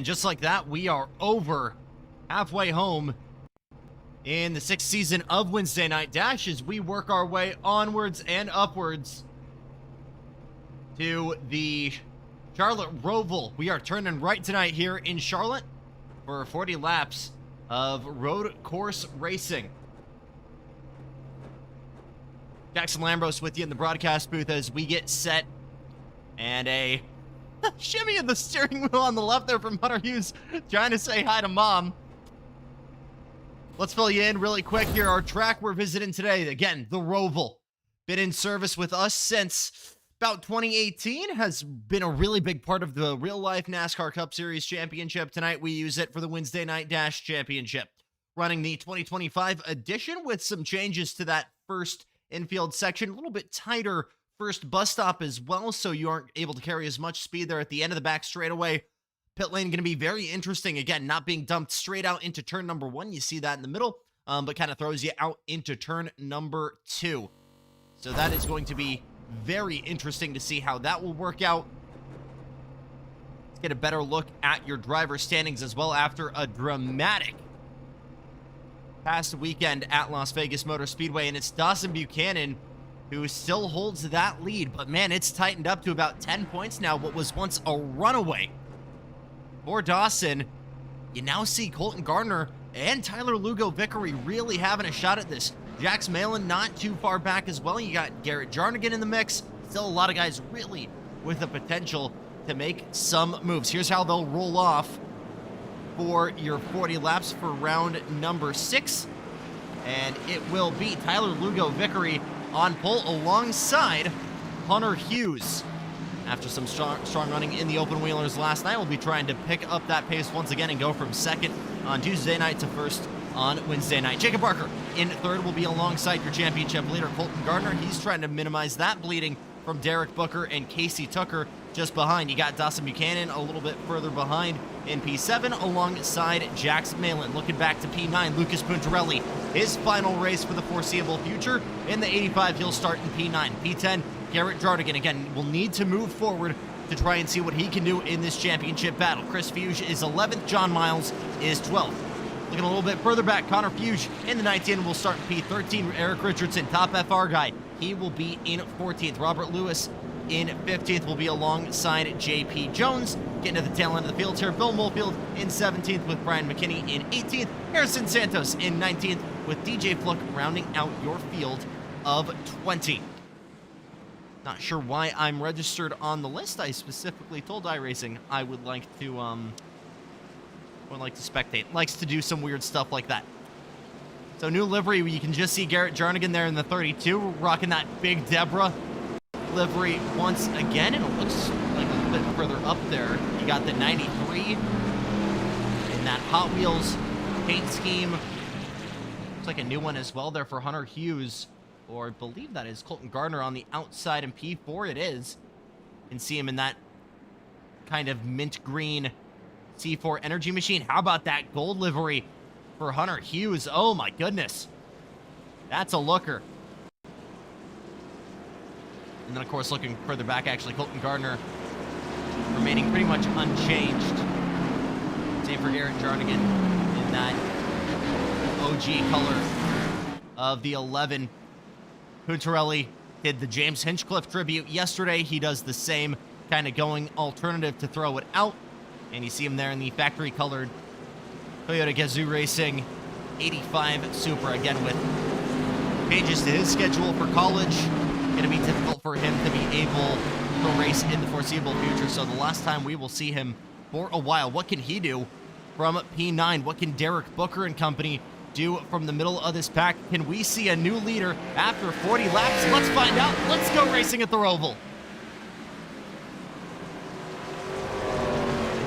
And just like that, we are over halfway home in the 6th season of Wednesday Night Dash as we work our way onwards and upwards to the Charlotte Roval. We are turning right tonight here in Charlotte for 40 laps of road course racing. Jackson Lambros with you in the broadcast booth as we get set. And a shimmy of the steering wheel on the left there from Hunter Hughes, trying to say hi to Mom. Let's fill you in really quick here. Our track we're visiting today, again, the Roval. Been in service with us since about 2018. Has been a really big part of the real-life NASCAR Cup Series Championship. Tonight we use it for the Wednesday Night Dash Championship. Running the 2025 edition with some changes to that first infield section. A little bit tighter first bus stop as well, so you aren't able to carry as much speed there at the end of the back straightaway. Pit lane going to be very interesting. Again, not being dumped straight out into turn number 1. You see that in the middle, but kind of throws you out into turn number 2. So that is going to be very interesting to see how that will work out. Let's get a better look at your driver standings as well after a dramatic past weekend at Las Vegas Motor Speedway. And it's Dawson Buchanan who still holds that lead. But man, it's tightened up to about 10 points now. What was once a runaway for Dawson, you now see Colton Gardner and Tyler Lugo Vickery really having a shot at this. Jax Malin not too far back as well. You got Garrett Jarnigan in the mix. Still a lot of guys really with the potential to make some moves. Here's how they'll roll off for your 40 laps for round number 6. And it will be Tyler Lugo Vickery on pole alongside Hunter Hughes. After some strong running in the open wheelers last night, we'll be trying to pick up that pace once again and go from second on Tuesday night to first on Wednesday night. Jacob Barker in third will be alongside your championship leader, Colton Gardner. He's trying to minimize that bleeding from Derek Booker and Casey Tucker just behind. You got Dawson Buchanan a little bit further behind in P7 alongside Jax Malin. Looking back to P9, Lucas Puntarelli, his final race for the foreseeable future. In the 85, he'll start in P9. P10, Garrett Jarnigan, again, will need to move forward to try and see what he can do in this championship battle. Chris Fuge is 11th, John Miles is 12th. Looking a little bit further back, Connor Fuge in the 19 will start in P13. Eric Richardson, top FR guy, he will be in 14th. Robert Lewis in 15th will be alongside JP Jones. Getting to the tail end of the field here, Bill Molefield in 17th with Brian McKinney in 18th. Harrison Santos in 19th with DJ Fluck rounding out your field of 20. Not sure why I'm registered on the list. I specifically told iRacing I would like to spectate. Likes to do some weird stuff like that. So new livery, you can just see Garrett Jarnigan there in the 32, rocking that big Deborah livery once again, and it looks like a little bit further up there. You got the 93 in that Hot Wheels paint scheme. Looks like a new one as well there for Hunter Hughes, or I believe that is Colton Gardner on the outside in P4. It is. You can see him in that kind of mint green C4 Energy Machine. How about that gold livery for Hunter Hughes? Oh my goodness. That's a looker. And then, of course, looking further back, actually, Colton Gardner remaining pretty much unchanged. Same for Garrett Jarnigan in that OG color of the 11. Puntarelli did the James Hinchcliffe tribute yesterday. He does the same, kind of going alternative to throw it out. And you see him there in the factory-colored Toyota Gazoo Racing 85 Supra. Again, with changes to his schedule for college, going to be difficult for him to be able to race in the foreseeable future. So the last time we will see him for a while. What can he do from P9? What can Derek Booker and company do from the middle of this pack? Can we see a new leader after 40 laps? Let's find out. Let's go racing at the Roval.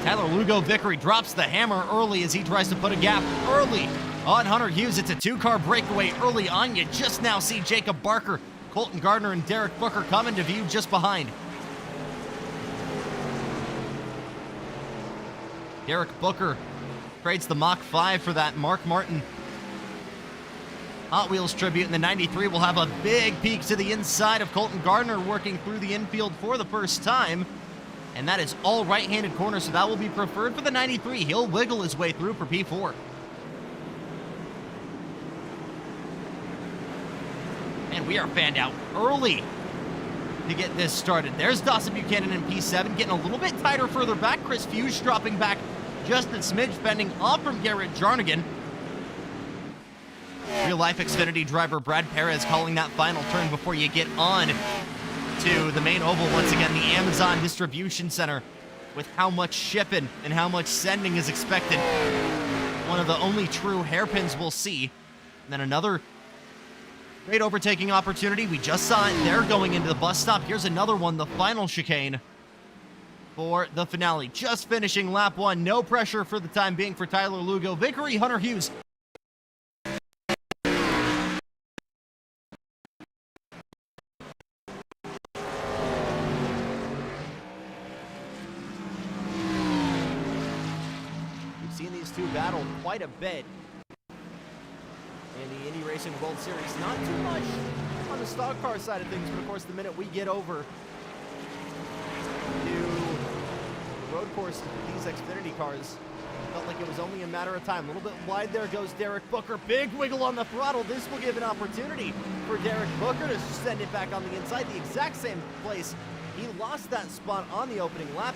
Tyler Lugo Vickery drops the hammer early as he tries to put a gap early on Hunter Hughes. It's a two-car breakaway early on. You just now see Jacob Barker, Colton Gardner, and Derek Booker come into view just behind. Derek Booker trades the Mach 5 for that Mark Martin Hot Wheels tribute, and the 93 will have a big peek to the inside of Colton Gardner working through the infield for the first time. And that is all right-handed corner, so that will be preferred for the 93. He'll wiggle his way through for P4. And we are fanned out early to get this started. There's Dawson Buchanan in P7, getting a little bit tighter further back. Chris Fuge dropping back just a smidge, fending off from Garrett Jarnigan. Real-life Xfinity driver Brad Perez calling that final turn before you get on to the main oval once again, the Amazon Distribution Center, with how much shipping and how much sending is expected. One of the only true hairpins we'll see. And then another great overtaking opportunity. We just saw it there going into the bus stop. Here's another one, the final chicane for the finale. Just finishing lap 1. No pressure for the time being for Tyler Lugo. Vickery, Hunter Hughes. Two battle quite a bit in the Indy Racing World Series. Not too much on the stock car side of things, but of course the minute we get over to the road course with these Xfinity cars, felt like it was only a matter of time. A little bit wide there goes Derek Booker. Big wiggle on the throttle. This will give an opportunity for Derek Booker to send it back on the inside, the exact same place he lost that spot on the opening lap.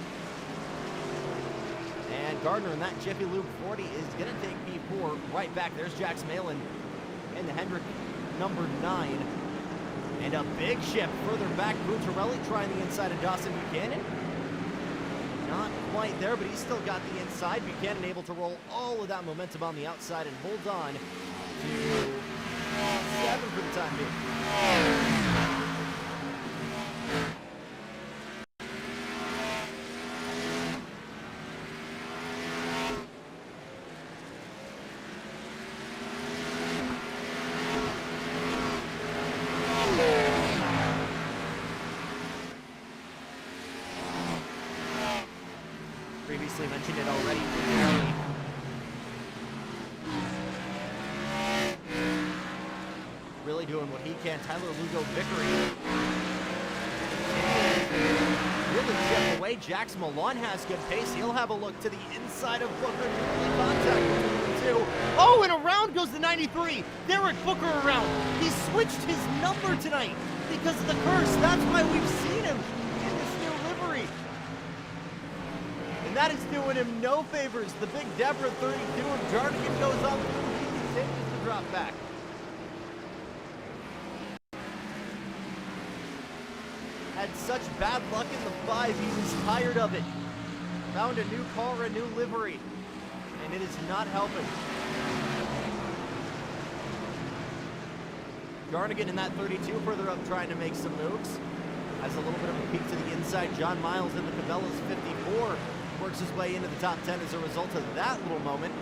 And Gardner in that Jiffy Lube 40 is going to take P4 right back. There's Jax Malin in the Hendrick number 9. And a big shift further back. Bucciarelli trying the inside of Dawson Buchanan. Not quite there, but he's still got the inside. Buchanan able to roll all of that momentum on the outside and hold on to 7 for the time being. Previously mentioned it already. Really doing what he can. Tyler Lugo Vickery. Really chipped away. Jax Milan has good pace. He'll have a look to the inside of Booker. Contact between the two. Oh, and around goes the 93. Derek Booker around. He switched his number tonight because of the curse. That's why we've seen him in this new livery. And that is doing him no favors. The big Deborah 32 of Jarnigan goes up. He continues to drop back. Had such bad luck in the 5, he was tired of it. Found a new car, a new livery, and it is not helping. Jarnigan in that 32 further up trying to make some moves. Has a little bit of a peek to the inside. John Miles in the Cabela's 54 works his way into the top 10 as a result of that little moment.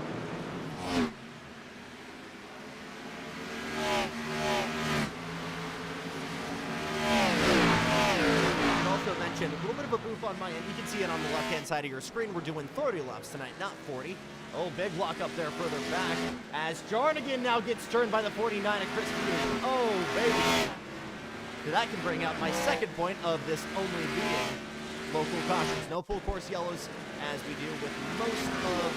A little bit of a booth on my end. You can see it on the left-hand side of your screen. We're doing 30 laps tonight, not 40. Oh, big lock up there further back as Jarnigan now gets turned by the 49 of Chris Fuge. Oh, baby. So that can bring out my second point of this only being local cautions. No full course yellows as we do with most of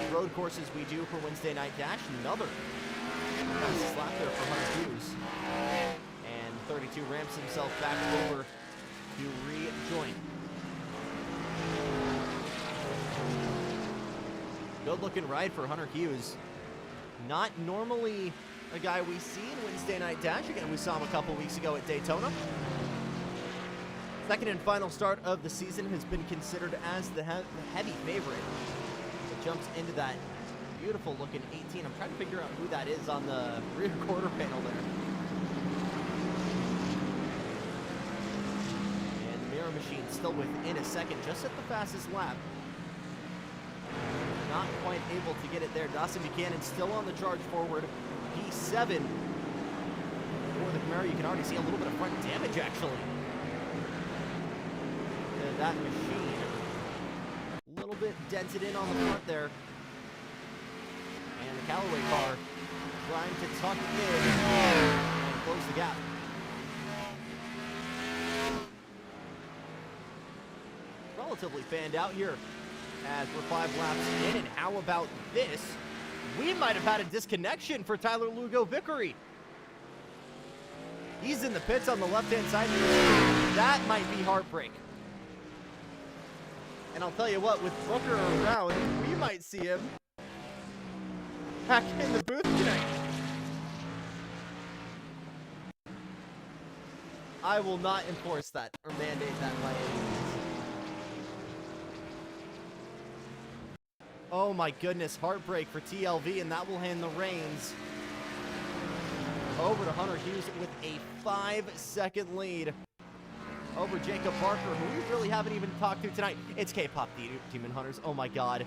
the road courses we do for Wednesday Night Dash. Another fastest lap there for Hunter Hughes. And 32 ramps himself back over to rejoin. Good looking ride for Hunter Hughes. Not normally a guy we see in Wednesday Night Dash. Again, we saw him a couple weeks ago at Daytona. Second and final start of the season, has been considered as the heavy favorite. It jumps into that beautiful looking 18. I'm trying to figure out who that is on the rear quarter panel there. Machine still within a second, just at the fastest lap. Not quite able to get it there. Dawson Buchanan still on the charge forward. P7 for the Camaro. You can already see a little bit of front damage actually to that machine. A little bit dented in on the front there. And the Callaway car trying to tuck in and close the gap. relatively fanned out here as we're 5 laps in. And how about this? We might have had a disconnection for Tyler Lugo Vickery. He's in the pits on the left-hand side. That might be heartbreak. And I'll tell you what, with Booker around, we might see him back in the booth tonight. I will not enforce that or mandate that by any means. Oh my goodness, heartbreak for TLV, and that will hand the reins over to Hunter Hughes with a 5-second lead over Jacob Barker, who we really haven't even talked to tonight. It's K-Pop Demon Hunters. Oh my god.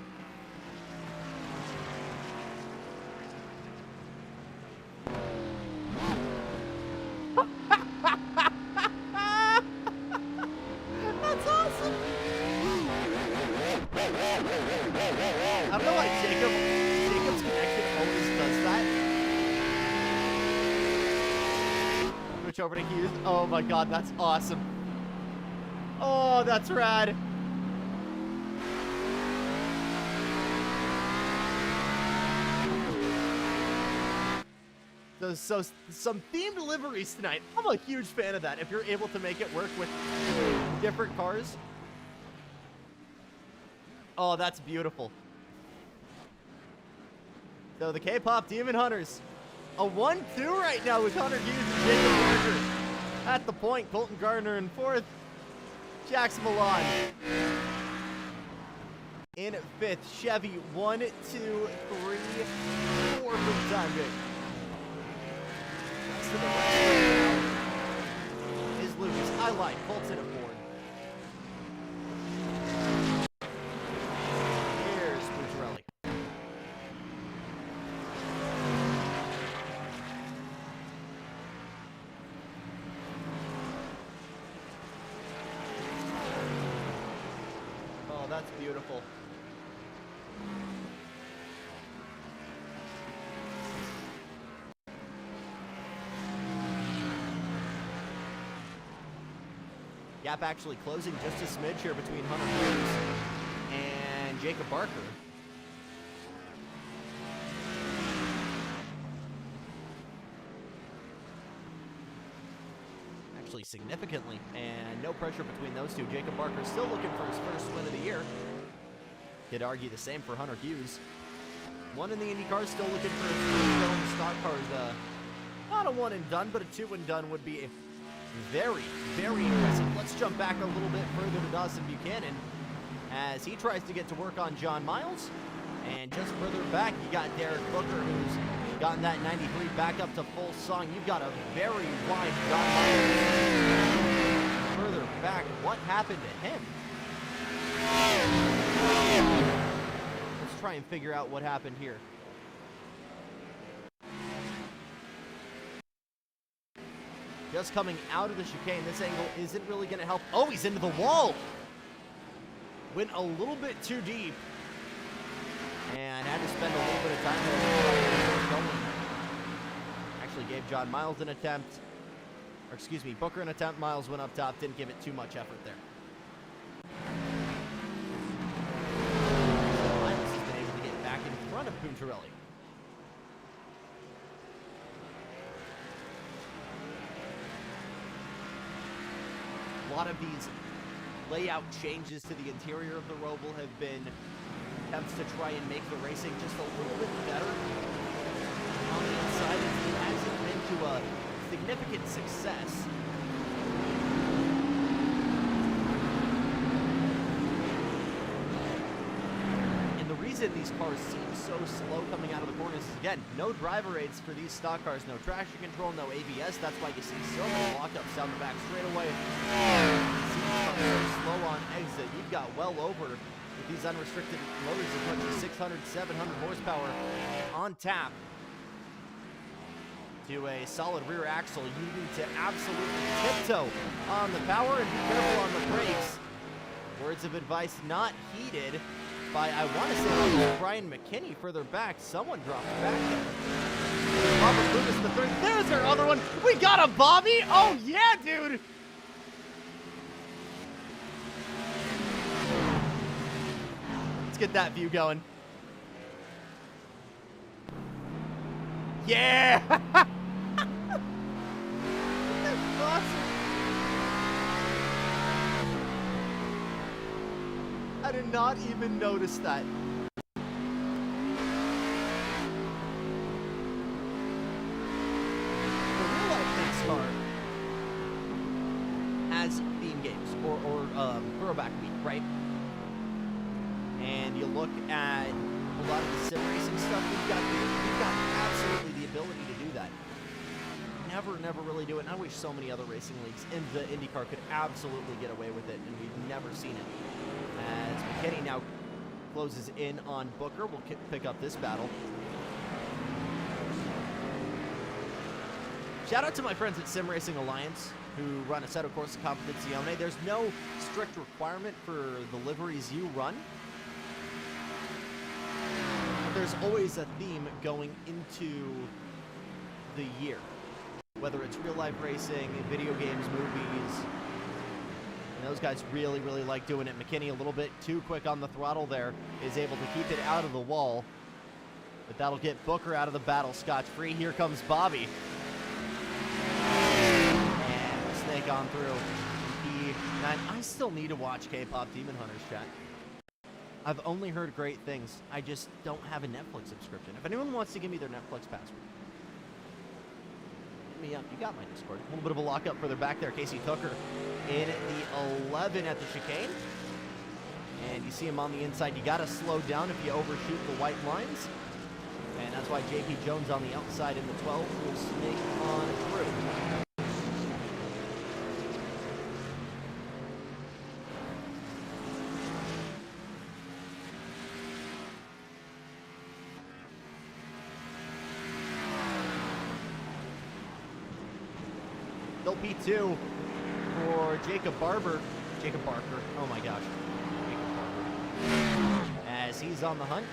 That's awesome. I don't know why Jacob's connection always does that. Switch over to Hughes. Oh my god, that's awesome. Oh, that's rad. So some themed liveries tonight. I'm a huge fan of that. If you're able to make it work with different cars. Oh, that's beautiful. So the K-Pop Demon Hunters. A 1-2 right now with Hunter Hughes and Jacob Barker. At the point, Colton Gardner in 4th. Jackson Milan in 5th. Chevy 1, 2, 3, 4 for the time being. To the right is Lucas. I like Colton at 4. Here's Bucciarelli. Oh, that's beautiful. Gap actually closing just a smidge here between Hunter Hughes and Jacob Barker. Actually significantly, and no pressure between those two. Jacob Barker still looking for his first win of the year. Could argue the same for Hunter Hughes. One in the IndyCar, still looking for his first win in the stock cars. Not a one and done, but a 2 and done would be very, very impressive. Let's jump back a little bit further to Dawson Buchanan as he tries to get to work on John Miles. And just further back, you got Derek Booker, who's gotten that 93 back up to full song. You've got a very wide John Miles. Further back, what happened to him? Let's try and figure out what happened here. Just coming out of the chicane. This angle isn't really going to help. Oh, he's into the wall. Went a little bit too deep. And had to spend a little bit of time there. Actually gave John Miles an attempt. Or excuse me, Booker an attempt. Miles went up top. Didn't give it too much effort there. Miles has been able to get back in front of Punchinelli. A lot of these layout changes to the interior of the Roval have been attempts to try and make the racing just a little bit better on the inside. It hasn't been to a significant success. And the reason these cars seem so slow coming out of the corners is, again, no driver aids for these stock cars, no traction control, no ABS. That's why you see so many lockups down the back straightaway. So slow on exit. You've got well over, with these unrestricted motors, as much as 600, 700 horsepower on tap to a solid rear axle. You need to absolutely tiptoe on the power and be careful on the brakes. Words of advice not heeded by, I want to say, Brian McKinney further back. Someone dropped back there. Robert Lucas the third. There's our other one. We got a Bobby. Oh, yeah, dude. Let's get that view going. Yeah! That's awesome. I did not even notice that. The real life NASCAR has theme games or throwback week, right? And you look at a lot of the sim racing stuff. We've got absolutely the ability to do that. Never really do it. And I wish so many other racing leagues in the IndyCar could absolutely get away with it, and we've never seen it. As McKinney now closes in on Booker, we'll pick up this battle. Shout out to my friends at Sim Racing Alliance who run Assetto Corsa Competizione. There's no strict requirement for the liveries you run. But there's always a theme going into the year. Whether it's real life racing, video games, movies. And those guys really like doing it. McKinney a little bit too quick on the throttle there. Is able to keep it out of the wall. But that'll get Booker out of the battle scotch-free. Here comes Bobby. And snake on through. P9. I still need to watch K-Pop Demon Hunters, chat. I've only heard great things. I just don't have a Netflix subscription. If anyone wants to give me their Netflix password, hit me up. You got my Discord. A little bit of a lockup further back there. Casey Tucker in the 11 at the chicane. And you see him on the inside. You got to slow down if you overshoot the white lines. And that's why JP Jones on the outside in the 12 will snake on through. Still P2 for Jacob Barker. Oh my gosh. Jacob Barker. As he's on the hunt.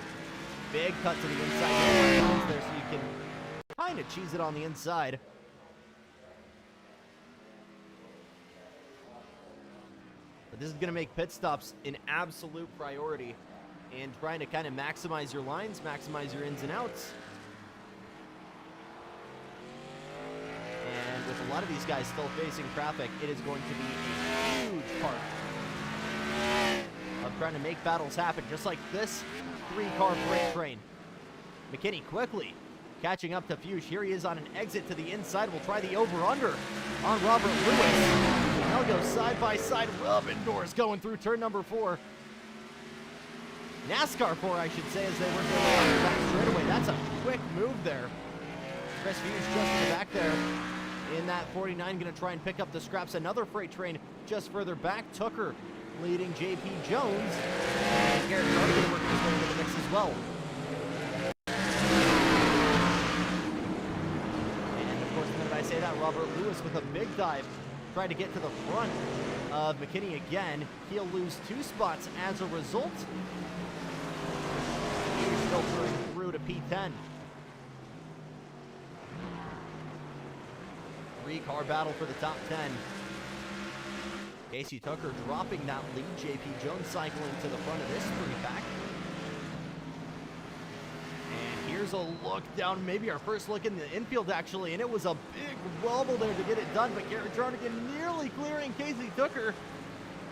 Big cut to the inside there, so you can kind of cheese it on the inside. But this is going to make pit stops an absolute priority and trying to kind of maximize your lines, maximize your ins and outs. And with a lot of these guys still facing traffic, it is going to be a huge part of trying to make battles happen, just like this 3-car freight train. McKinney quickly catching up to Fuchs. Here he is on an exit to the inside. We'll try the over-under on Robert Lewis. They'll go side by side. Rubbing doors going through turn number 4. NASCAR 4, I should say, as they were going on the back straightaway. That's a quick move there. Chris Fuchs just in the back there. In that 49, going to try and pick up the scraps. Another freight train just further back. Tucker leading JP Jones. And Garrett Carter working his way into the mix as well. And of course, the minute I say that, Robert Lewis with a big dive. Tried to get to the front of McKinney again. He'll lose 2 spots as a result. He's filtering through to P10. 3-car battle for the top 10. Casey Tucker dropping that lead. JP Jones cycling to the front of this 3-pack. And here's a look down, maybe our first look in the infield actually, and it was a big wobble there to get it done, but Garrett Jarnigan nearly clearing Casey Tucker.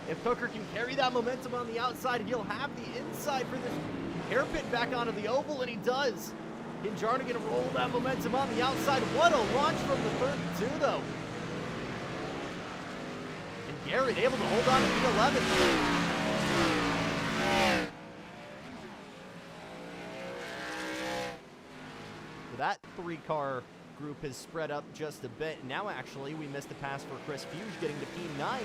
If Tucker can carry that momentum on the outside, he'll have the inside for this hairpin back onto the oval, and he does. Can Jarnigan roll that momentum on the outside? What a launch from the 32 though. Garrett able to hold on to the 11. So that 3-car group has spread up just a bit. Now actually we missed a pass for Chris Fuchs getting to P9.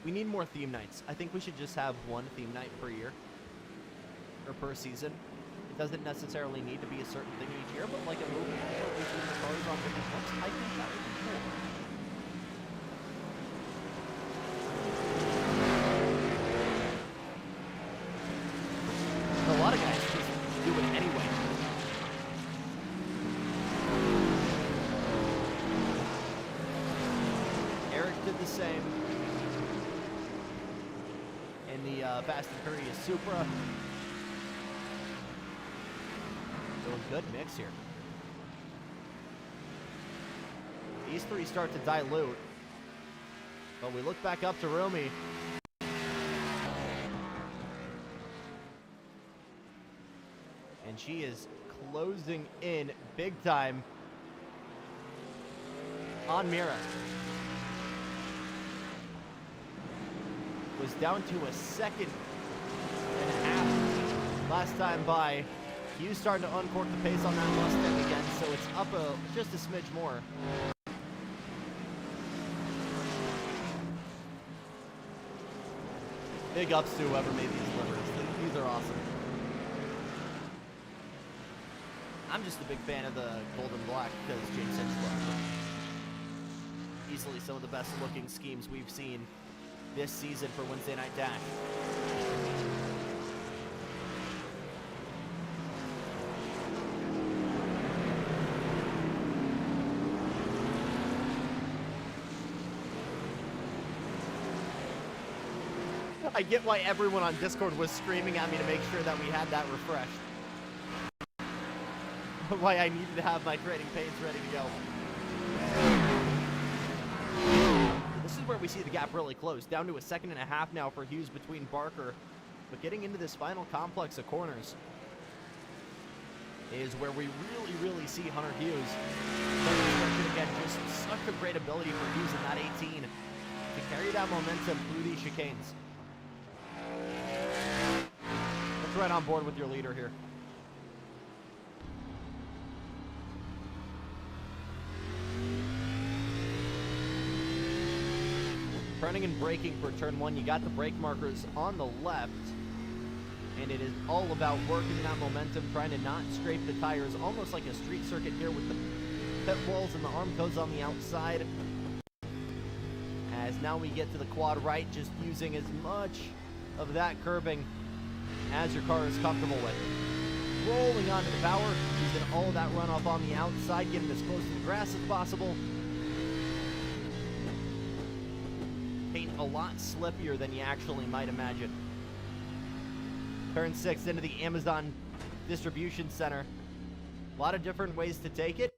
We need more theme nights. I think we should just have one theme night per year. Or per season. It doesn't necessarily need to be a certain thing each year, but like a movie where we see the cars on different trucks, I think that would be cool. A lot of guys just do it anyway. same in the Fast and Furious Supra. So a good mix here. These three start to dilute. But we look back up to Rumi. And she is closing in big time on Mira. Was down to a second and a half last time by. Hughes starting to uncork the pace on that Mustang again, so it's up just a smidge more. Big ups to whoever made these liveries. These are awesome. I'm just a big fan of the gold and black because James Hinchcliffe. Easily some of the best looking schemes we've seen this season for Wednesday Night Dash. I get why everyone on Discord was screaming at me to make sure that we had that refreshed. Why I needed to have my trading panes ready to go. This is where we see the gap really close. Down to a second and a half now for Hughes between Barker. But getting into this final complex of corners is where we really see Hunter Hughes. Again, just such a great ability for Hughes in that 18 to carry that momentum through these chicanes. Let's right on board with your leader here. Turning and braking for turn one, you got the brake markers on the left, and it is all about working that momentum, trying to not scrape the tires, almost like a street circuit here with the pit walls and the arm goes on the outside. As now we get to the quad right, just using as much of that curbing as your car is comfortable with. Rolling onto the power, using all of that runoff on the outside, getting as close to the grass as possible. Paint a lot slippier than you actually might imagine. Turn 6 into the Amazon distribution center. A lot of different ways to take it.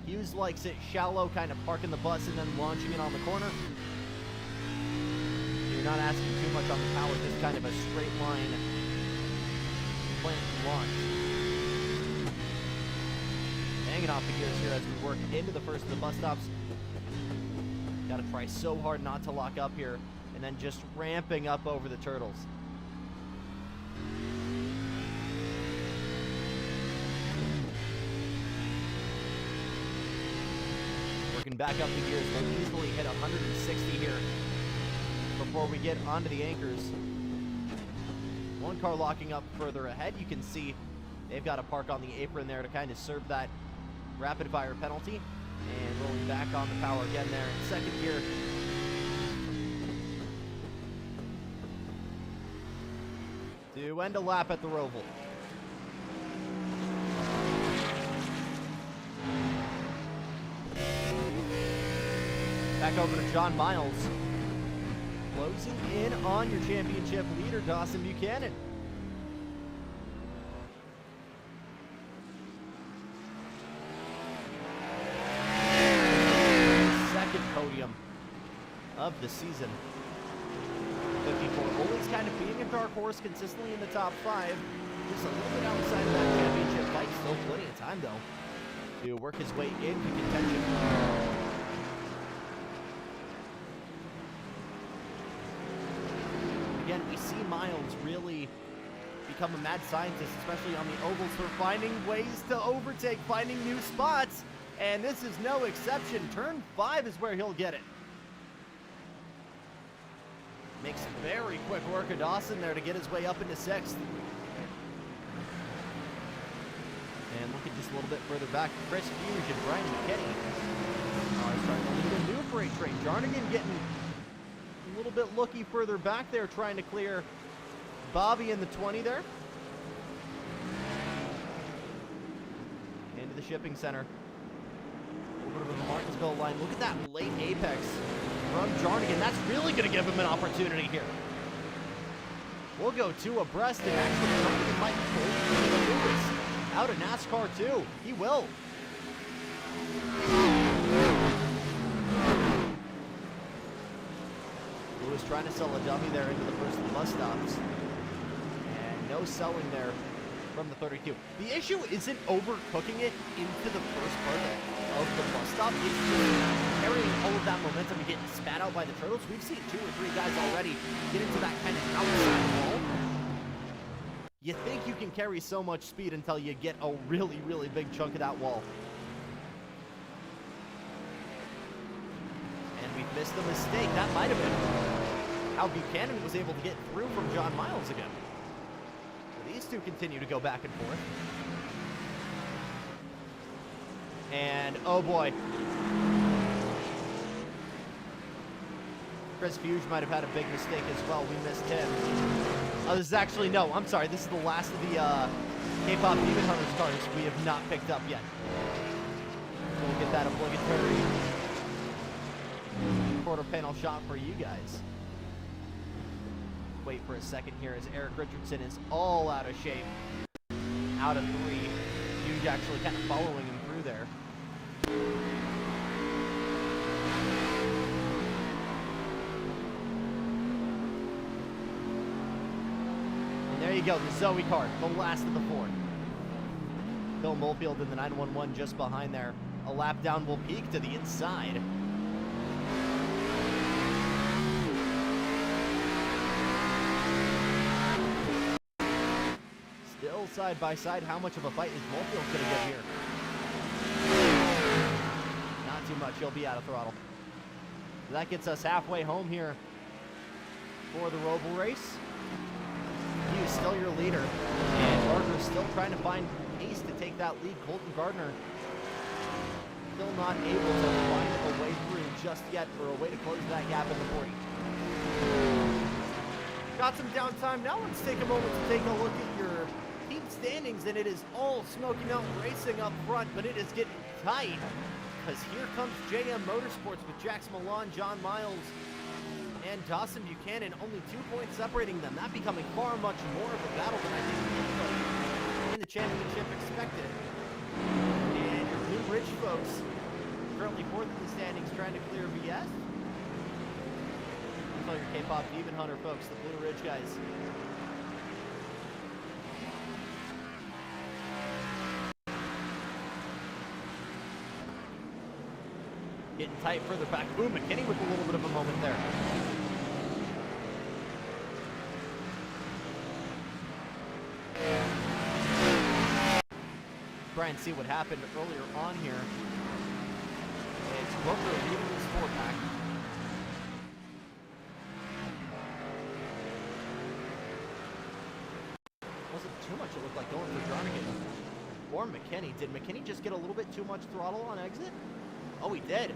Hughes likes it shallow, kind of parking the bus and then launching it on the corner. You're not asking too much on the power, just kind of a straight line plant launch. Hanging off the gears here as we work into the first of the bus stops. Gotta try so hard not to lock up here, and then just ramping up over the turtles. Working back up the gears, we'll easily hit 160 here before we get onto the anchors. One car locking up further ahead. You can see they've got to park on the apron there to kind of serve that rapid fire penalty. And rolling back on the power again there in second gear. To end a lap at the Roval. Back over to John Miles. Closing in on your championship leader, Dawson Buchanan. Podium of the season. 54 always kind of being a dark horse consistently in the top 5. Just a little bit outside of that championship fight. Still plenty of time though to work his way into contention. Again, we see Miles really become a mad scientist, especially on the ovals, for finding ways to overtake, finding new spots. And this is no exception. Turn 5 is where he'll get it. Makes very quick work of Dawson there to get his way up into 6th. And looking just a little bit further back, Chris Hughes and Brian McKinney are starting to lead a new freight train. Jarnigan getting a little bit looky further back there, trying to clear Bobby in the 20 there. Into the shipping center. Over to the Martinsville line. Look at that late apex from Jarnigan. That's really going to give him an opportunity here. We'll go two abreast, and actually Jarnigan might pull Lewis out of NASCAR too. He will. Lewis trying to sell a dummy there into the first of the bus stops. And no selling there from the 32. The issue isn't overcooking it into the first part of the bus stop. It's just carrying all of that momentum and getting spat out by the turtles. We've seen 2 or 3 guys already get into that kind of outside wall. You think you can carry so much speed until you get a really, really big chunk of that wall. And we've missed a mistake. That might have been how Buchanan was able to get through from John Miles again. These two continue to go back and forth. And, oh boy. Chris Fuge might have had a big mistake as well. We missed him. Oh, this is actually, no, I'm sorry. This is the last of the K-pop Demon Hunters cars we have not picked up yet. So we'll get that obligatory quarter panel shot for you guys. Wait for a second here as Eric Richardson is all out of shape. Out of 3. Huge actually kind of following him through there. And there you go, the Zoe car, the last of the 4. Bill Molefield in the 911 just behind there. A lap down will peak to the inside. Still side by side. How much of a fight is Molefield going to get here? Not too much. He'll be out of throttle. So that gets us halfway home here for the Roval race. He is still your leader. And Barker's still trying to find pace to take that lead. Colton Gardner still not able to find a way through just yet, or a way to close that gap in the 40. Got some downtime. Now let's take a moment to take a look at your team standings, and it is all Smoky Mountain Racing up front, but it is getting tight because here comes JM Motorsports with Jax Milan, John Miles, and Dawson Buchanan. Only 2 points separating them. That becoming far much more of a battle than I think anybody in the championship expected. And your Blue Ridge folks currently 4th in the standings, trying to clear BS. All your K-pop Demon Hunter folks, the Blue Ridge guys. Getting tight further back. Ooh, McKinney with a little bit of a moment there. Try and see what happened earlier on here. It's Booker leading his 4-pack. Wasn't too much, it looked like, going for Jarnigan or McKinney. Did McKinney just get a little bit too much throttle on exit? Oh, he did.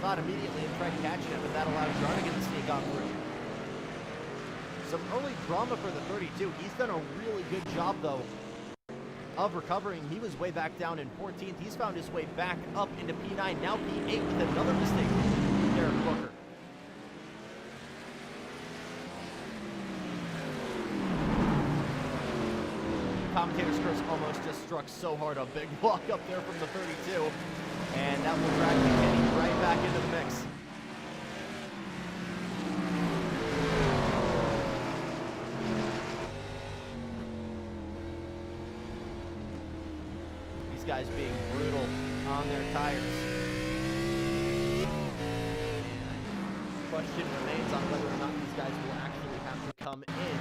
Thought immediately and tried catching him, but that allowed Jarnigan to sneak on through. Some early drama for the 32. He's done a really good job, though, of recovering. He was way back down in 14th. He's found his way back up into P9, now P8 with another mistake. Derek Booker. Commentator's curse almost just struck so hard. A big block up there from the 32. And that will drag McKinney right back into the mix. These guys being brutal on their tires. And question remains on whether or not these guys will actually have to come in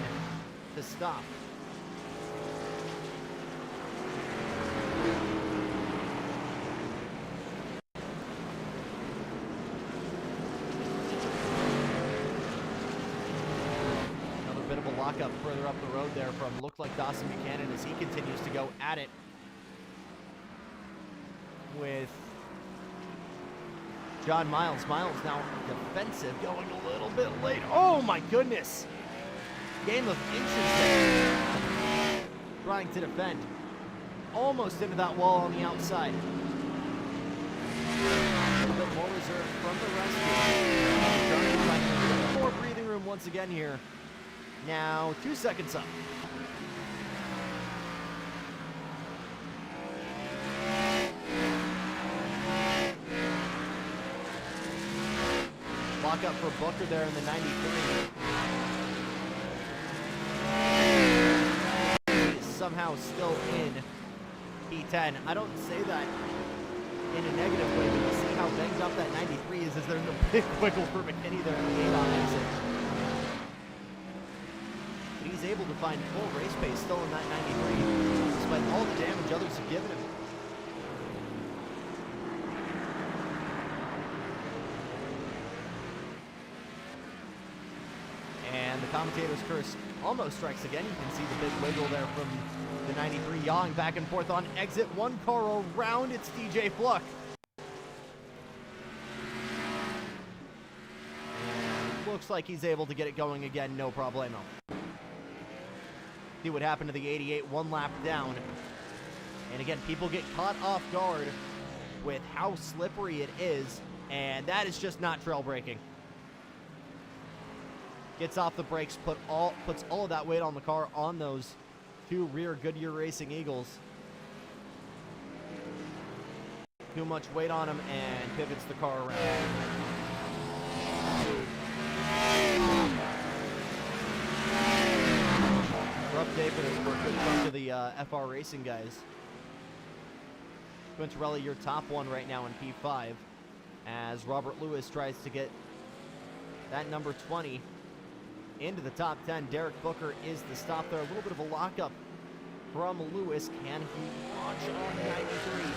to stop. Up further up the road there from looked like Dawson Buchanan as he continues to go at it with John Miles. Miles now defensive, going a little bit late. Oh my goodness! Game of inches there. Trying to defend. Almost into that wall on the outside. A little bit more reserved from the rescue. Starting to find a little more breathing room once again here. Now, 2 seconds up. Lock up for Booker there in the 93. He is somehow still in P10. I don't say that in a negative way, but you see how banged up that 93 is there's a big wiggle for McKinney there in the 8-on exit. But he's able to find full race pace still in that 93, despite all the damage others have given him. And the commentator's curse almost strikes again. You can see the big wiggle there from the 93 yawing back and forth on exit. One car around, it's DJ Fluck. And looks like he's able to get it going again, no problemo. See what happened to the 88, one lap down. And again, people get caught off guard with how slippery it is, and that is just not trail braking. Gets off the brakes, puts all of that weight on the car on those two rear Goodyear Racing Eagles. Too much weight on him and pivots the car around. Rough day for a good chunk of the FR Racing guys. Quintarelli, your top one right now in P5, as Robert Lewis tries to get that number 20 into the top 10. Derek Booker is the stop there. A little bit of a lockup from Lewis. Can he launch on 93?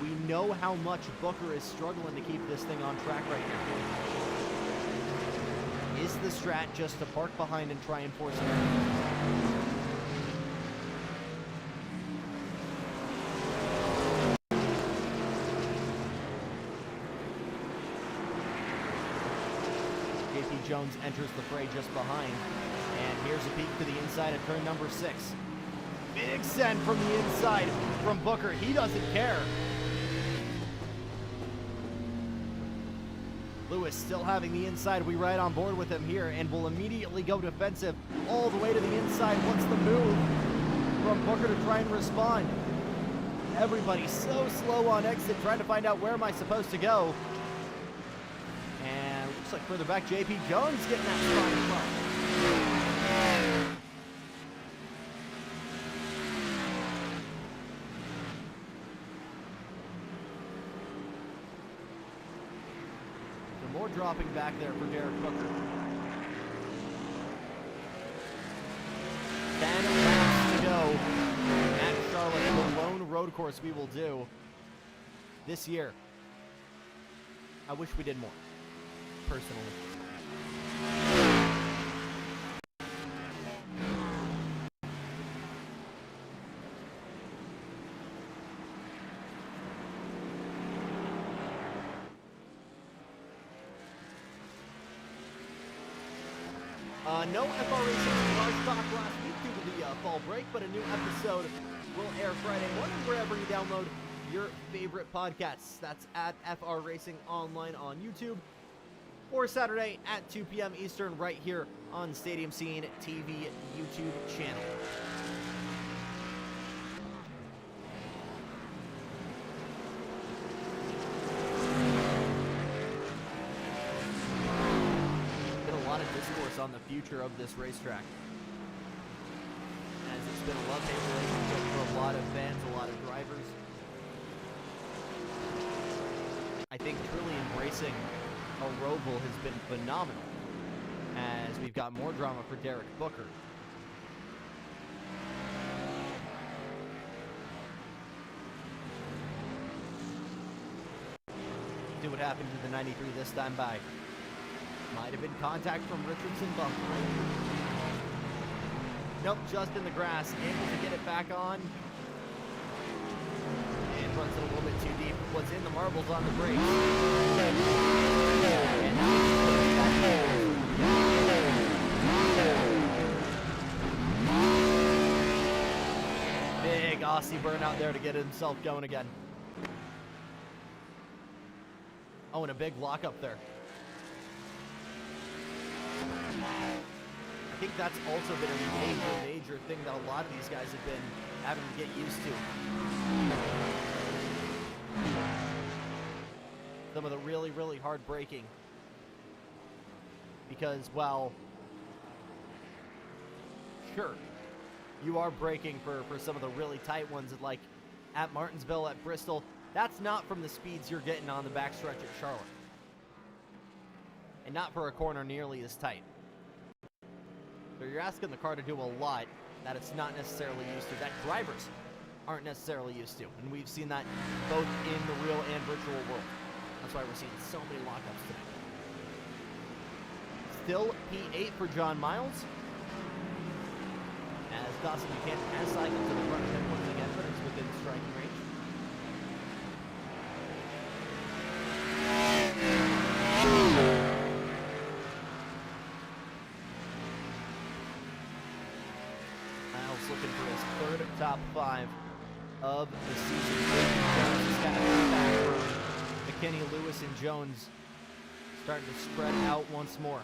We know how much Booker is struggling to keep this thing on track right now. Is the strat just to park behind and try and force it? Jones enters the fray just behind. And here's a peek to the inside of turn number 6. Big send from the inside from Booker. He doesn't care. Lewis still having the inside. We ride on board with him here and will immediately go defensive all the way to the inside. What's the move from Booker to try and respond? Everybody's so slow on exit, trying to find out where am I supposed to go. And looks like further back, JP Jones getting that spot as well. Some more dropping back there for Derek Booker. 10 laps to go at Charlotte, the lone road course we will do this year. I wish we did more. Personally. No FR Racing Cars Talk last week due to the fall break, but a new episode will air Friday morning wherever you download your favorite podcasts. That's at FR Racing Online on YouTube, or Saturday at 2 p.m. Eastern right here on Stadium Scene TV YouTube channel. Been a lot of discourse on the future of this racetrack, as it's been a love-hate relationship for a lot of fans, a lot of drivers. I think truly embracing a Roval has been phenomenal, as we've got more drama for Derek Booker. See what happened to the 93 this time by. Might have been contact from Richardson Bump. Nope, just in the grass, able to get it back on. And runs it a little bit too deep. What's in the marbles on the brakes. Big Aussie burnout there to get himself going again. Oh, and a big lockup there. I think that's also been a major thing that a lot of these guys have been having to get used to. Some of the really, really hard braking. Because, well, sure, you are braking for some of the really tight ones, like at Martinsville, at Bristol. That's not from the speeds you're getting on the backstretch at Charlotte. And not for a corner nearly as tight. So you're asking the car to do a lot that it's not necessarily used to, that drivers aren't necessarily used to. And we've seen that both in the real and virtual world. That's why we're seeing so many lockups today. Still P8 for John Miles. As Dawson Buchanan has cycled to the front of him once again, but it's within striking range. Miles looking for his third top 5 of the season. Jones has got it back for McKinney, Lewis, and Jones starting to spread out once more.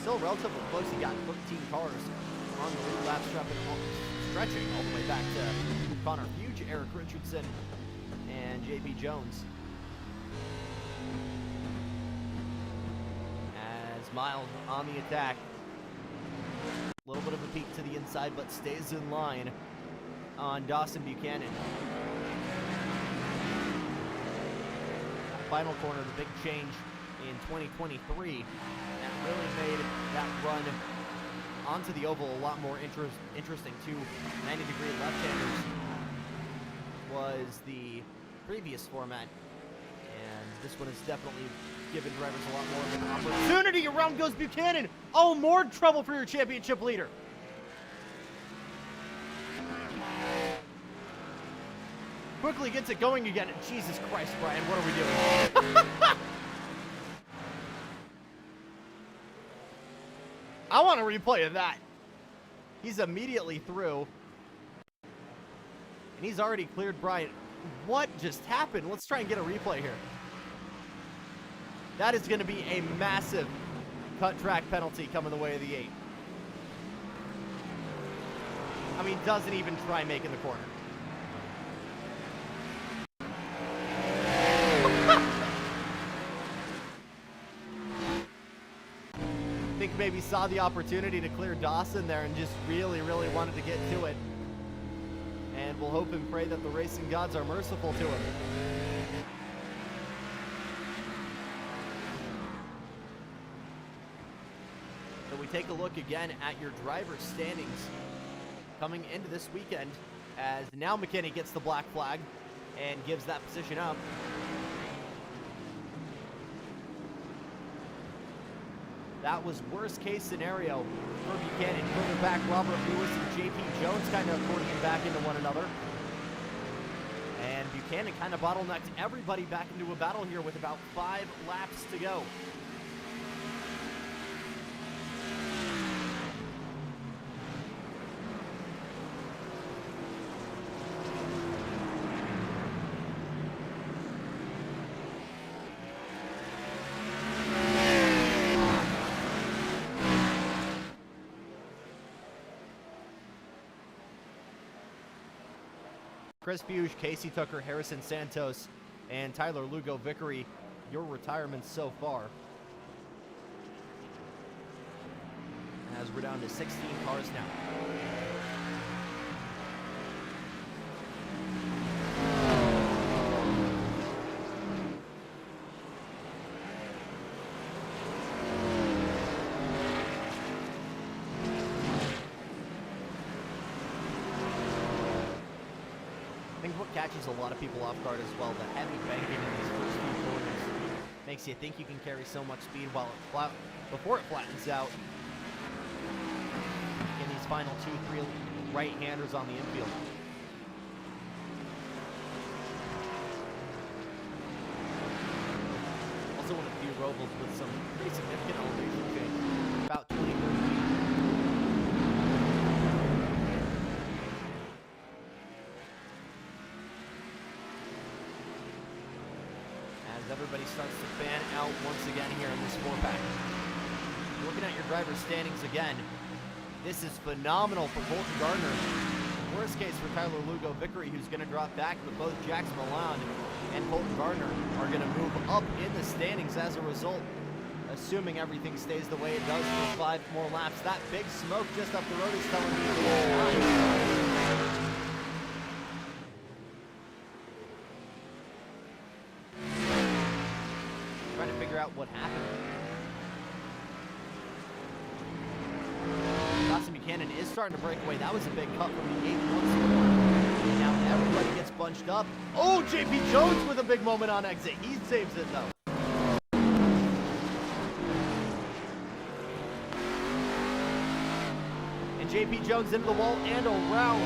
Still relatively close. He got 13 cars on the lead lap strap and stretching all the way back to Connor Fuge, Eric Richardson, and JP Jones. As Miles on the attack. A little bit of a peek to the inside, but stays in line on Dawson Buchanan. Final corner, the big change in 2023. That really made that run onto the oval a lot more interesting. 2 90-degree left-handers was the previous format, and this one has definitely given drivers a lot more of an opportunity. Around goes Buchanan. Oh, more trouble for your championship leader. Quickly gets it going again. Jesus Christ, Brian, what are we doing? I want a replay of that. He's immediately through. And he's already cleared Bryant. What just happened? Let's try and get a replay here. That is going to be a massive cut track penalty coming the way of the 8. I mean, doesn't even try making the corner. I think maybe saw the opportunity to clear Dawson there and just really, really wanted to get to it. And we'll hope and pray that the racing gods are merciful to him. So we take a look again at your driver's standings coming into this weekend, as now McKinney gets the black flag and gives that position up. That was worst case scenario for Buchanan. Further back, Robert Lewis and JP Jones kind of courting back into one another. And Buchanan kind of bottlenecked everybody back into a battle here with about 5 laps to go. Chris Fuge, Casey Tucker, Harrison Santos, and Tyler Lugo Vickery, your retirements so far. As we're down to 16 cars now. I think what catches a lot of people off guard as well, the heavy banking in these first few corners makes you think you can carry so much speed while before it flattens out. these final 2-3 right-handers on the infield. Also one of the few Rovals with some pretty significant elevation change, about 20 feet. As everybody starts to fan out once again here in this 4-pack. Looking at your driver's standings again, this is phenomenal for Colton Gardner. Worst case for Tyler Lugo Vickery, who's going to drop back, but both Jackson Lambros and Colton Gardner are going to move up in the standings as a result, assuming everything stays the way it does for 5 more laps. That big smoke just up the road is telling me trying to figure out what happened. Dawson Buchanan is starting to break away. That was a big cut from the 8-1 score. Now everybody gets bunched up. Oh, JP Jones with a big moment on exit. He saves it though. And JP Jones into the wall and around.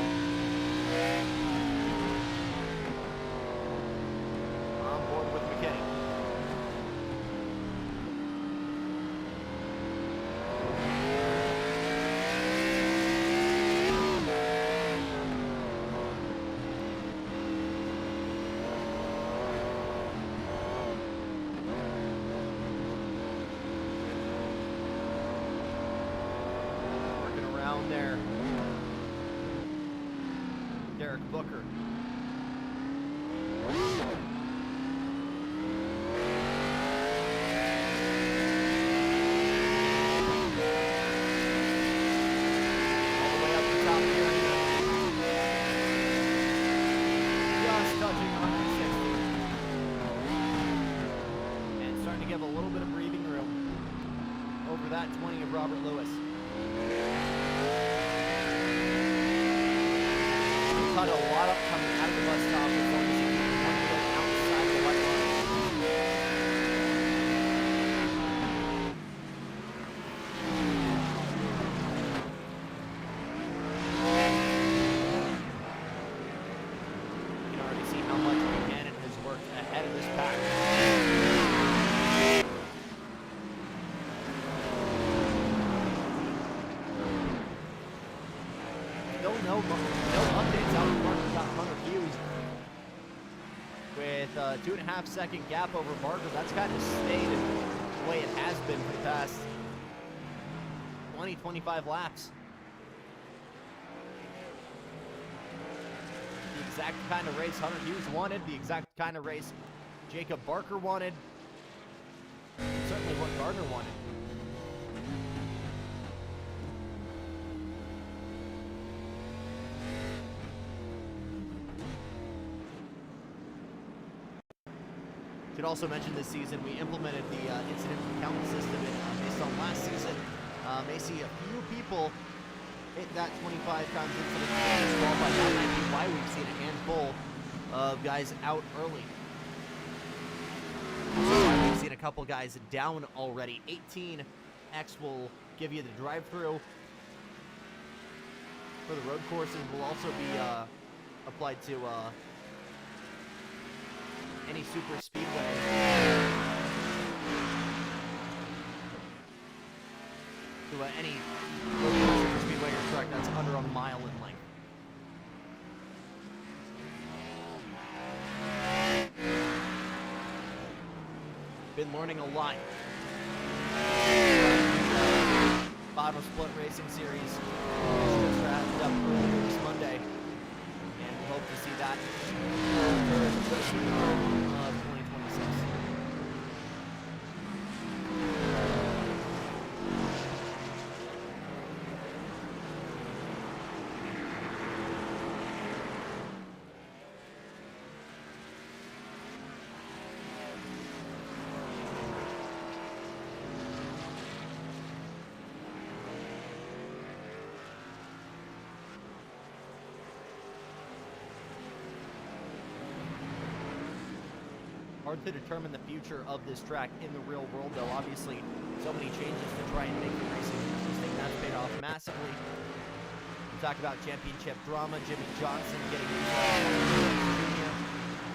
On board with McKinney. There, Derek Booker. All the way up the top here. Just touching 160. And starting to give a little bit of breathing room over that 20 of Robert Lewis. Cut a lot up coming out of the bus stop as long as you keep one wheel outside the white line. You can already see how much Buchanan has worked ahead of this pack. No updates out of Barker. Got Hunter Hughes with a 2.5 second gap over Barker. That's kind of stayed the way it has been for the past 20-25 laps. The exact kind of race Hunter Hughes wanted, the exact kind of race Jacob Barker wanted, and certainly what Gardner wanted. Should also mention this season we implemented the incident count system based on last season. May see a few people hit that 25 times incident disqualified. That might be why we've seen a handful of guys out early. Also why we've seen a couple guys down already. 18X will give you the drive-through. For the road courses will also be applied to any super speedway. To any super speedway or track that's under a mile in length. Been learning a lot. Bottom Split Racing Series just wrapped up earlier this Monday, and we hope to see that of 2026. Hard to determine the future of this track in the real world, though. Obviously, so many changes to try and make the racing interesting. That's paid off massively. talk about championship drama. Jimmy Johnson getting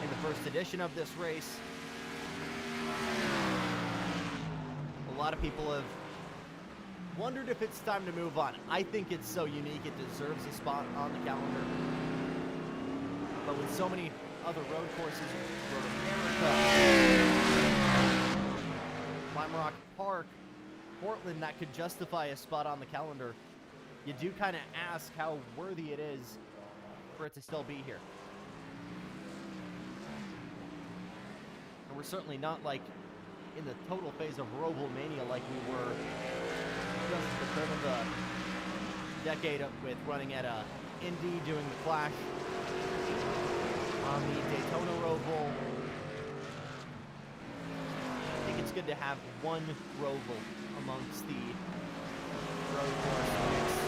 in the first edition of this race. A lot of people have wondered if it's time to move on. I think it's so unique it deserves a spot on the calendar. But with so many other road courses, Road America, Lime Rock Park, Portland, that could justify a spot on the calendar, you do kind of ask how worthy it is for it to still be here. And we're certainly not like in the total phase of Roval mania like we were just at the turn of the decade with running at Indy, doing the Clash on the Daytona Roval. I think it's good to have one Roval amongst the road courses.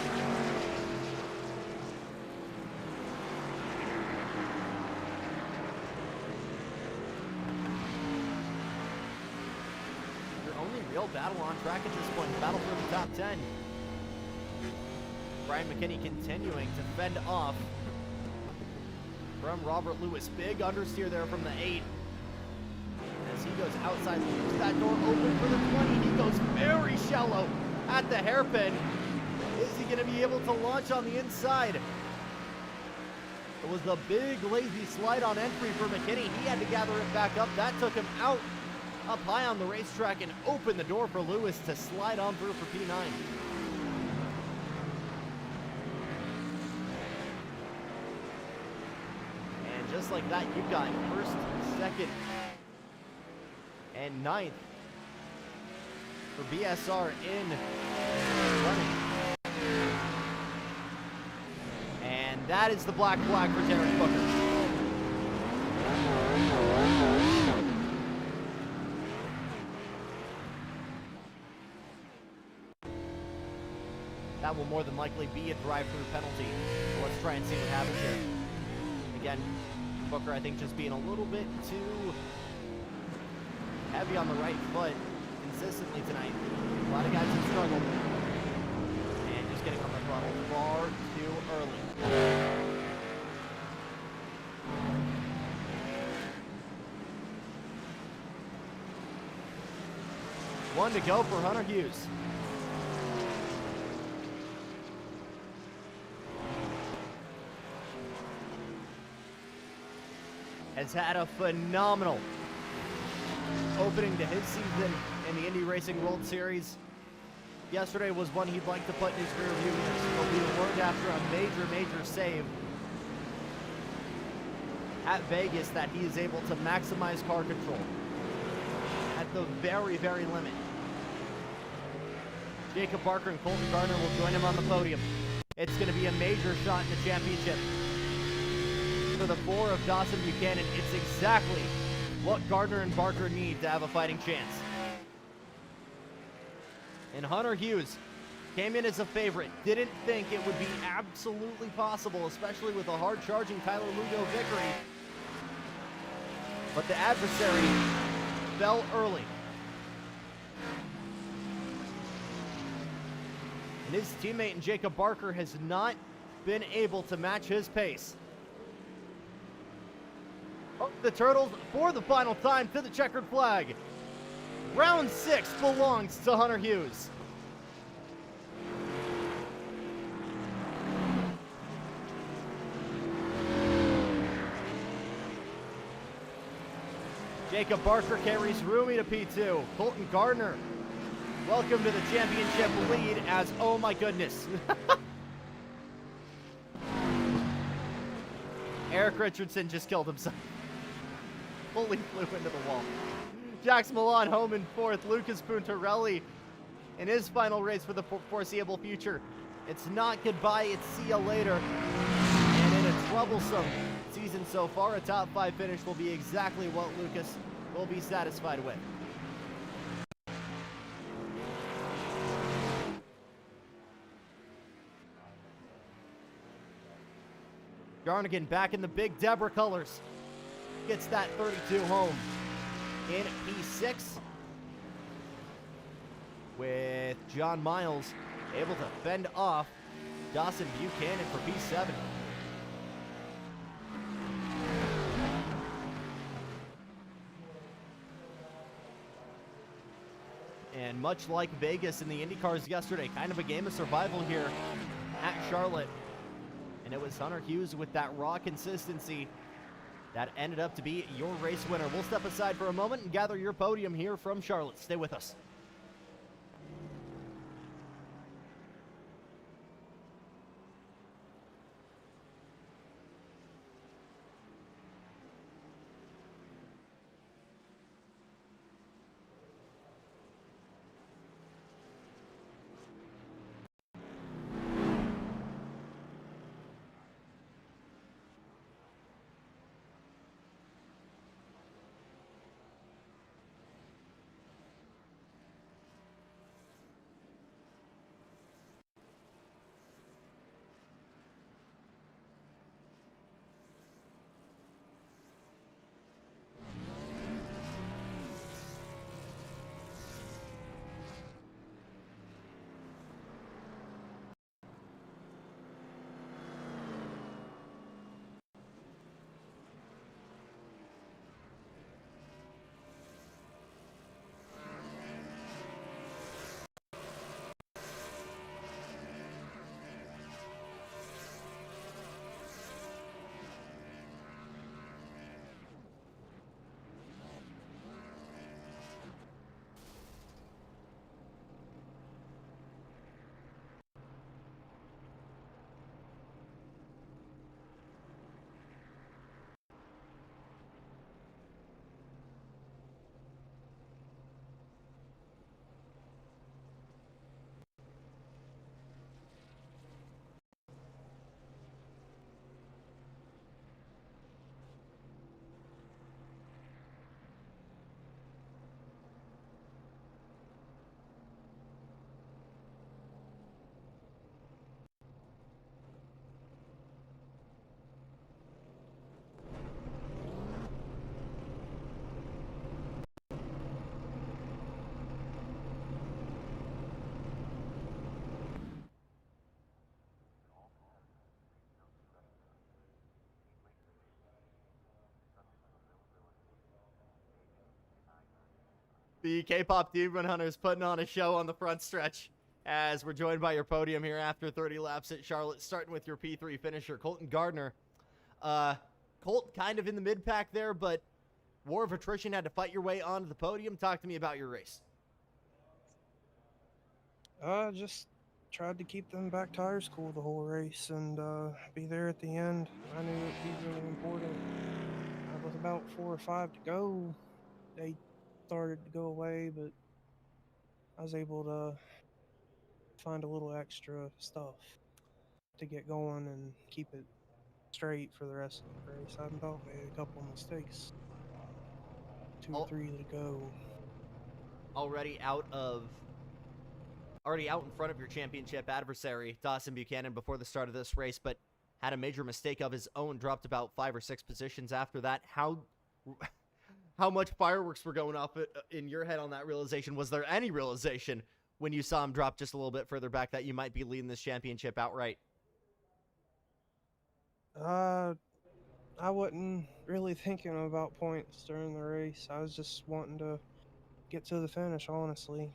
Your only real battle on track at this point, battle for the top 10. Brian McKinney continuing to fend off from Robert Lewis. Big understeer there from the 8. As he goes outside, leaves that door open for the 20. He goes very shallow at the hairpin. Is he going to be able to launch on the inside? It was the big lazy slide on entry for McKinney. He had to gather it back up. That took him out up high on the racetrack and opened the door for Lewis to slide on through for P9. And just like that, you've got first, second, and 9th for BSR in running. And that is the black flag for Terrence Booker. That will more than likely be a drive-through penalty. So let's try and see what happens here. Again, Booker, I think, just being a little bit too heavy on the right foot consistently tonight. A lot of guys have struggled. And just getting on the throttle far too early. One to go for Hunter Hughes. Has had a phenomenal opening to his season in the Indy Racing World Series. Yesterday was one he'd like to put in his rear view mirror. He'll be learned after a major save at Vegas that he is able to maximize car control at the very limit. Jacob Barker and Colton Gardner will join him on the podium. It's going to be a major shot in the championship. For the 4 of Dawson Buchanan, it's exactly what Gardner and Barker need to have a fighting chance. And Hunter Hughes came in as a favorite. Didn't think it would be absolutely possible, especially with a hard-charging Tyler Lugo victory. But the adversary fell early. And his teammate in Jacob Barker has not been able to match his pace. Oh, the Turtles for the final time to the checkered flag. Round 6 belongs to Hunter Hughes. Jacob Barker carries Rumi to P2. Colton Gardner, welcome to the championship lead as, oh my goodness. Eric Richardson just killed himself. Fully flew into the wall. Jax Milan home in 4th. Lucas Puntarelli in his final race for the foreseeable future. It's not goodbye, it's see ya later. And in a troublesome season so far, a top 5 finish will be exactly what Lucas will be satisfied with. Jarnigan back in the big Deborah colors. Gets that 32 home in P6. With John Miles able to fend off Dawson Buchanan for P7. And much like Vegas in the IndyCars yesterday, kind of a game of survival here at Charlotte. And it was Hunter Hughes with that raw consistency that ended up to be your race winner. We'll step aside for a moment and gather your podium here from Charlotte. Stay with us. The K-pop Demon Hunters putting on a show on the front stretch as we're joined by your podium here after 30 laps at Charlotte, starting with your P3 finisher, Colton Gardner. Colt kind of in the mid-pack there, but war of attrition, had to fight your way onto the podium. Talk to me about your race. Just tried to keep them back tires cool the whole race and be there at the end. I knew it'd be really important. With about 4 or 5 to go, they started to go away, but I was able to find a little extra stuff to get going and keep it straight for the rest of the race. I about made a couple of mistakes. 2 or 3 to go. Already out in front of your championship adversary, Dawson Buchanan, before the start of this race, but had a major mistake of his own, dropped about 5 or 6 positions after that. How much fireworks were going off in your head on that realization? Was there any realization when you saw him drop just a little bit further back that you might be leading this championship outright? I wasn't really thinking about points during the race. I was just wanting to get to the finish, honestly,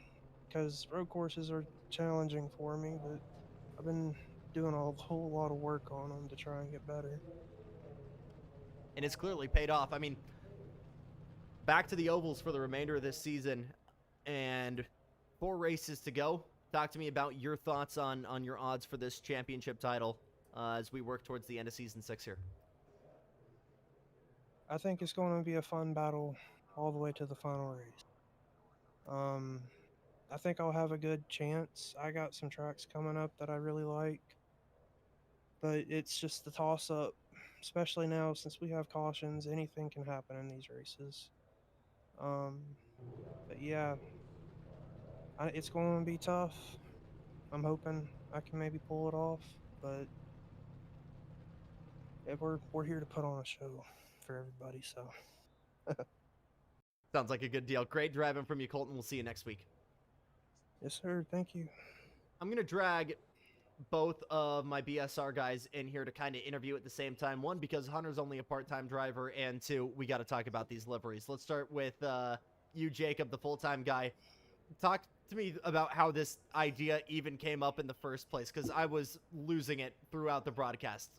because road courses are challenging for me, but I've been doing a whole lot of work on them to try and get better. And it's clearly paid off. I mean, back to the ovals for the remainder of this season and 4 races to go. Talk to me about your thoughts on your odds for this championship title as we work towards the end of season 6 here. I think it's going to be a fun battle all the way to the final race. I think I'll have a good chance. I got some tracks coming up that I really like, but it's just the toss-up, especially now since we have cautions. Anything can happen in these races. But yeah, it's going to be tough. I'm hoping I can maybe pull it off, but we're here to put on a show for everybody, so. Sounds like a good deal. Great driving from you, Colton. We'll see you next week. Yes, sir. Thank you. I'm going to drag both of my BSR guys in here to kind of interview at the same time. One, because Hunter's only a part-time driver, and two, we got to talk about these liveries. Let's start with you, Jacob, the full-time guy. Talk to me about how this idea even came up in the first place, because I was losing it throughout the broadcast.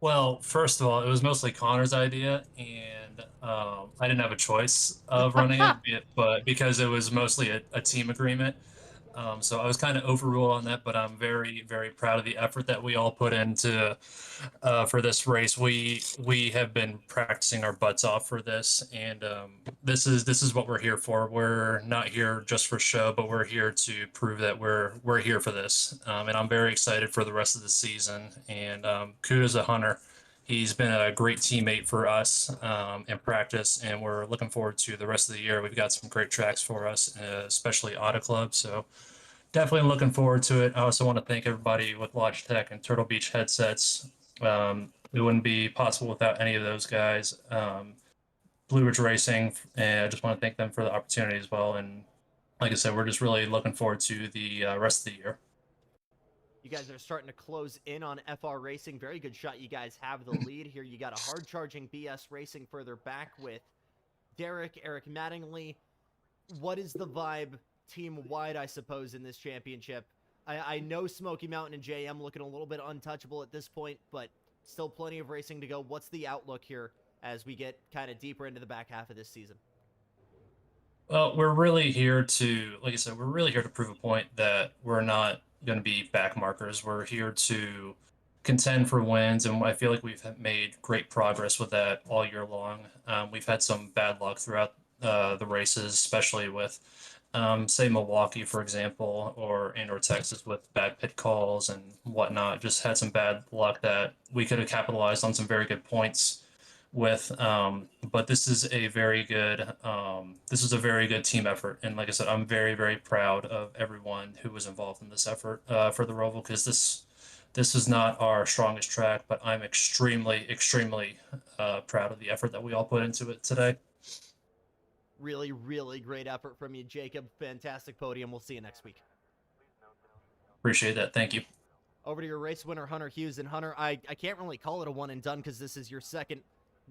Well, first of all, it was mostly Connor's idea, and I didn't have a choice of running it, but because it was mostly a team agreement. So I was kind of overruled on that, but I'm very, very proud of the effort that we all put into for this race. We have been practicing our butts off for this, and this is what we're here for. We're not here just for show, but we're here to prove that we're here for this. And I'm very excited for the rest of the season. And kudos to Hunter. He's been a great teammate for us in practice, and we're looking forward to the rest of the year. We've got some great tracks for us, especially Auto Club. So definitely looking forward to it. I also want to thank everybody with Logitech and Turtle Beach headsets. It wouldn't be possible without any of those guys. Blue Ridge Racing, and I just want to thank them for the opportunity as well. And like I said, we're just really looking forward to the rest of the year. You guys are starting to close in on FR Racing. Very good shot. You guys have the lead here. You got a hard-charging BS Racing further back with Derek, Eric Mattingly. What is the vibe team-wide, I suppose, in this championship? I know Smoky Mountain and JM looking a little bit untouchable at this point, but still plenty of racing to go. What's the outlook here as we get kind of deeper into the back half of this season? Well, we're really here to, like I said, we're really here to prove a point that we're not going to be back markers. We're here to contend for wins, and I feel like we've made great progress with that all year long. We've had some bad luck throughout the races, especially with, say, Milwaukee, for example, or Texas with bad pit calls and whatnot. Just had some bad luck that we could have capitalized on some very good points with. But this is a very good team effort, and like I said, I'm very, very proud of everyone who was involved in this effort for the Roval, because this is not our strongest track, but I'm extremely, extremely proud of the effort that we all put into it today. Really, really great effort from you, Jacob. Fantastic podium. We'll see you next week. Appreciate that. Thank you. Over to your race winner, Hunter Hughes. And Hunter, I can't really call it a one and done because this is your second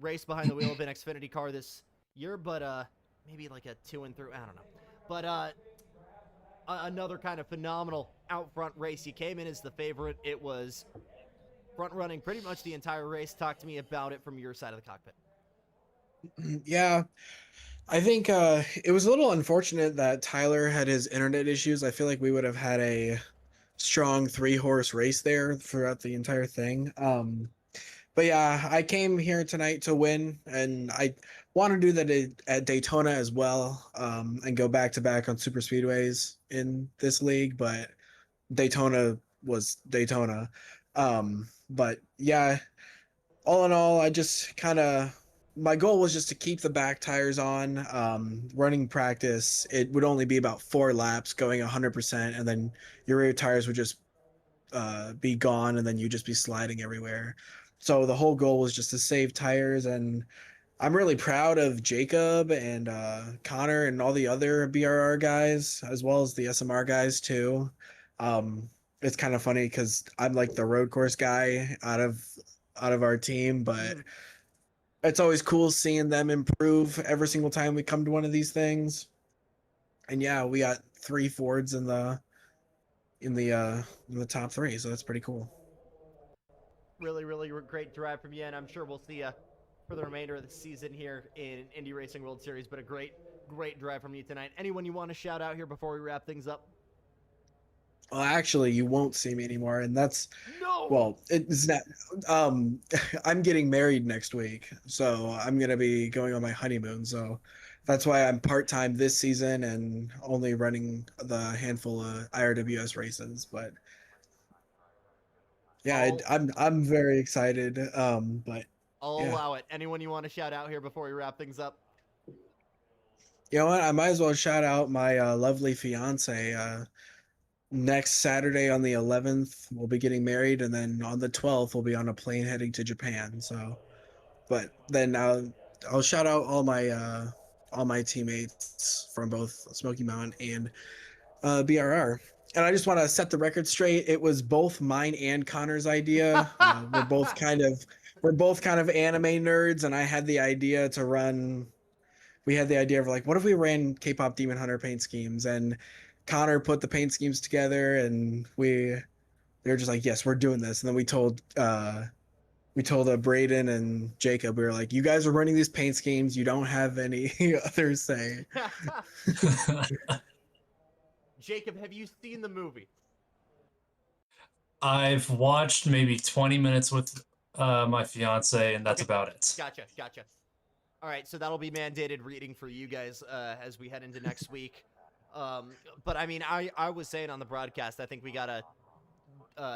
race behind the wheel of an Xfinity car this year, but maybe like a 2 and 3. I don't know. But another kind of phenomenal out front race. You came in as the favorite. It was front running pretty much the entire race. Talk to me about it from your side of the cockpit. Yeah, I think it was a little unfortunate that Tyler had his internet issues. I feel like we would have had a strong 3-horse race there throughout the entire thing. But yeah, I came here tonight to win, and I want to do that at Daytona as well, and go back to back on super speedways in this league. But Daytona was Daytona. But yeah, all in all, I just my goal was just to keep the back tires on. Running practice, it would only be about 4 laps going 100%, and then your rear tires would just be gone, and then you'd just be sliding everywhere. So the whole goal was just to save tires, and I'm really proud of Jacob and Connor and all the other BRR guys, as well as the SMR guys too. It's kind of funny because I'm like the road course guy out of our team, but it's always cool seeing them improve every single time we come to one of these things. And yeah, we got 3 Fords in the top 3, so that's pretty cool. Really, really great drive from you, and I'm sure we'll see you for the remainder of the season here in Indy Racing World Series. But a great, great drive from you tonight. Anyone you want to shout out here before we wrap things up? Well, actually, you won't see me anymore, and that's well, it's not. I'm getting married next week, so I'm gonna be going on my honeymoon. So that's why I'm part-time this season and only running the handful of IRWS races. But yeah, I'm very excited. But I'll allow it. Anyone you want to shout out here before we wrap things up? You know what? I might as well shout out my lovely fiance. Next Saturday on the 11th, we'll be getting married, and then on the 12th, we'll be on a plane heading to Japan. So, but then I'll shout out all my teammates from both Smoky Mountain and BRR. And I just want to set the record straight. It was both mine and Connor's idea. We're both kind of anime nerds, and I had the idea to run. We had the idea of like, what if we ran K-pop Demon Hunter paint schemes? And Connor put the paint schemes together, and they were just like, yes, we're doing this. And then we told Braden and Jacob, we were like, you guys are running these paint schemes. You don't have any other say. Jacob, have you seen the movie? I've watched maybe 20 minutes with my fiance, and that's about it. Gotcha. All right, so that'll be mandated reading for you guys as we head into next week. But I mean, I was saying on the broadcast, I think we gotta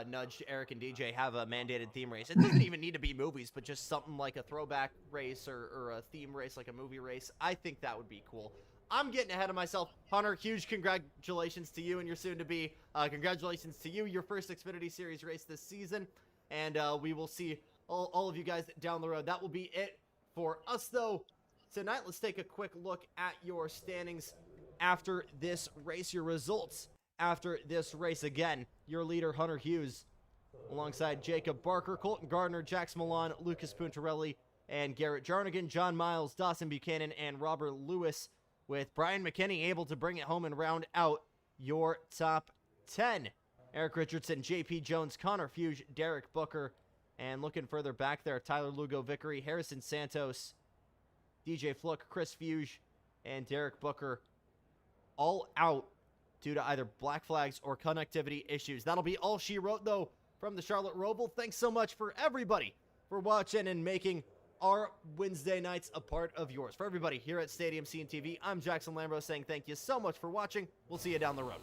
nudge Eric and DJ, have a mandated theme race. It doesn't even need to be movies, but just something like a throwback race or a theme race like a movie race. I think that would be cool. I'm getting ahead of myself. Hunter, huge congratulations to you and your soon-to-be. Congratulations to you, your first Xfinity Series race this season. And we will see all of you guys down the road. That will be it for us, though. Tonight, let's take a quick look at your standings after this race, your results after this race. Again, your leader, Hunter Hughes, alongside Jacob Barker, Colton Gardner, Jax Milan, Lucas Puntarelli, and Garrett Jarnigan, John Miles, Dawson Buchanan, and Robert Lewis, with Brian McKinney able to bring it home and round out your top 10. Eric Richardson, JP Jones, Connor Fuge, Derek Booker, and looking further back there, Tyler Lugo Vickery, Harrison Santos, DJ Fluke, Chris Fuge, and Derek Booker, all out due to either black flags or connectivity issues. That'll be all she wrote, though, from the Charlotte Roval. Thanks so much for everybody for watching and making our Wednesday nights a part of yours. For everybody here at Stadium Scene TV, I'm Jackson Lambros saying thank you so much for watching. We'll see you down the road.